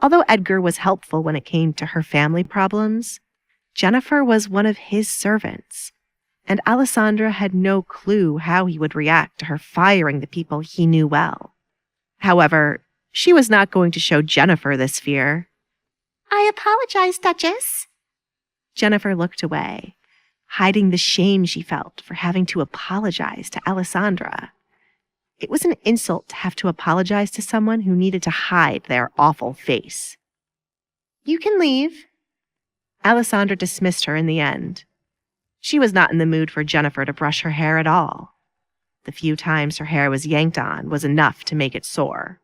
Although Edgar was helpful when it came to her family problems, Jennifer was one of his servants, and Alessandra had no clue how he would react to her firing the people he knew well. However, she was not going to show Jennifer this fear. "I apologize, Duchess." Jennifer looked away, hiding the shame she felt for having to apologize to Alessandra. It was an insult to have to apologize to someone who needed to hide their awful face. "You can leave." Alessandra dismissed her in the end. She was not in the mood for Jennifer to brush her hair at all. The few times her hair was yanked on was enough to make it sore.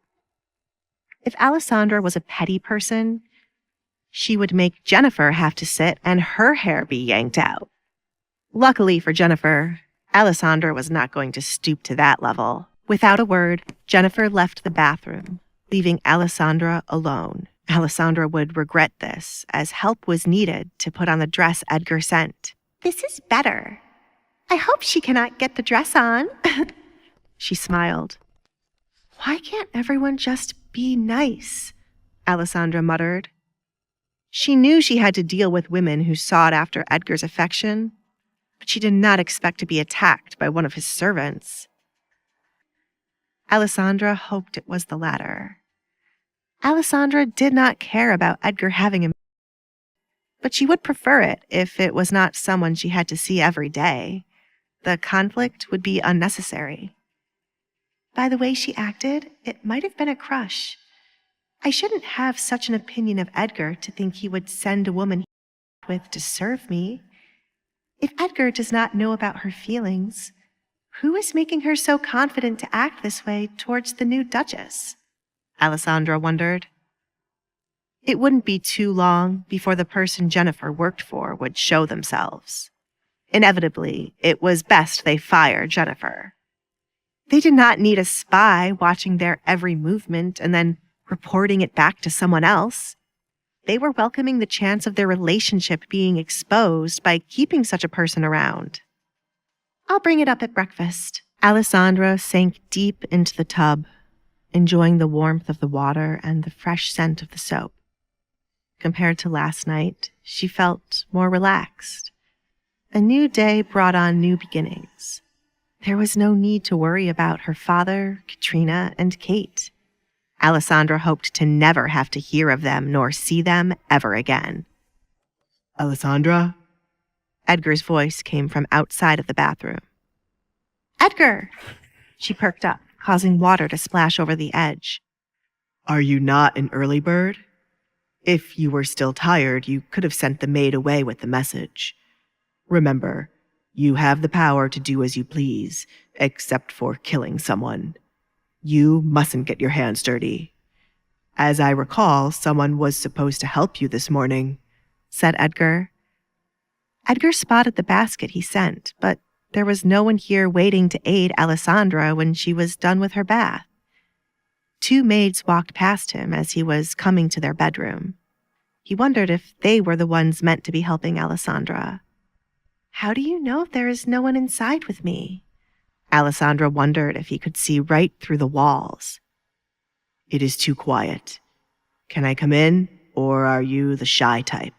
If Alessandra was a petty person, she would make Jennifer have to sit and her hair be yanked out. Luckily for Jennifer, Alessandra was not going to stoop to that level. Without a word, Jennifer left the bathroom, leaving Alessandra alone. Alessandra would regret this, as help was needed to put on the dress Edgar sent. "This is better. I hope she cannot get the dress on." She smiled. "Why can't everyone just be nice?" Alessandra muttered. She knew she had to deal with women who sought after Edgar's affection, but she did not expect to be attacked by one of his servants. Alessandra hoped it was the latter. Alessandra did not care about Edgar having a maid, but she would prefer it if it was not someone she had to see every day. The conflict would be unnecessary. By the way she acted, it might have been a crush. I shouldn't have such an opinion of Edgar to think he would send a woman he with to serve me. If Edgar does not know about her feelings, who is making her so confident to act this way towards the new Duchess? Alessandra wondered. It wouldn't be too long before the person Jennifer worked for would show themselves. Inevitably, it was best they fire Jennifer. They did not need a spy watching their every movement and then reporting it back to someone else. They were welcoming the chance of their relationship being exposed by keeping such a person around. "I'll bring it up at breakfast." Alessandra sank deep into the tub, enjoying the warmth of the water and the fresh scent of the soap. Compared to last night, she felt more relaxed. A new day brought on new beginnings. There was no need to worry about her father, Katrina, and Kate. Alessandra hoped to never have to hear of them nor see them ever again. "Alessandra?" Edgar's voice came from outside of the bathroom. "Edgar!" She perked up, causing water to splash over the edge. "Are you not an early bird? If you were still tired, you could have sent the maid away with the message. Remember, you have the power to do as you please, except for killing someone. You mustn't get your hands dirty. As I recall, someone was supposed to help you this morning," said Edgar. Edgar spotted the basket he sent, but there was no one here waiting to aid Alessandra when she was done with her bath. 2 maids walked past him as he was coming to their bedroom. He wondered if they were the ones meant to be helping Alessandra. "How do you know there is no one inside with me?" Alessandra wondered if he could see right through the walls. "It is too quiet. Can I come in, or are you the shy type?"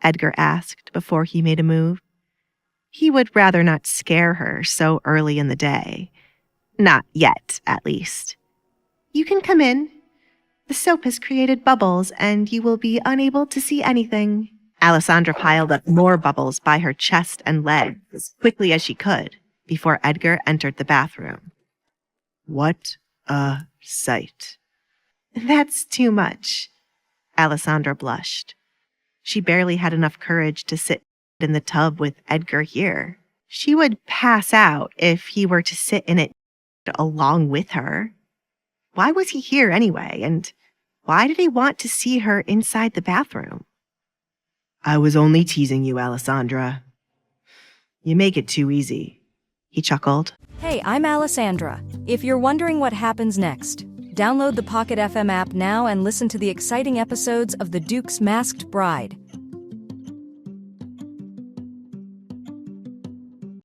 Edgar asked before he made a move. He would rather not scare her so early in the day. Not yet, at least. "You can come in. The soap has created bubbles, and you will be unable to see anything." Alessandra piled up more bubbles by her chest and legs as quickly as she could before Edgar entered the bathroom. "What a sight." "That's too much." Alessandra blushed. She barely had enough courage to sit in the tub with Edgar here. She would pass out if he were to sit in it along with her. Why was he here anyway, and why did he want to see her inside the bathroom? "I was only teasing you, Alessandra. You make it too easy," he chuckled. Hey, I'm Alessandra. If you're wondering what happens next, download the Pocket FM app now and listen to the exciting episodes of The Duke's Masked Bride.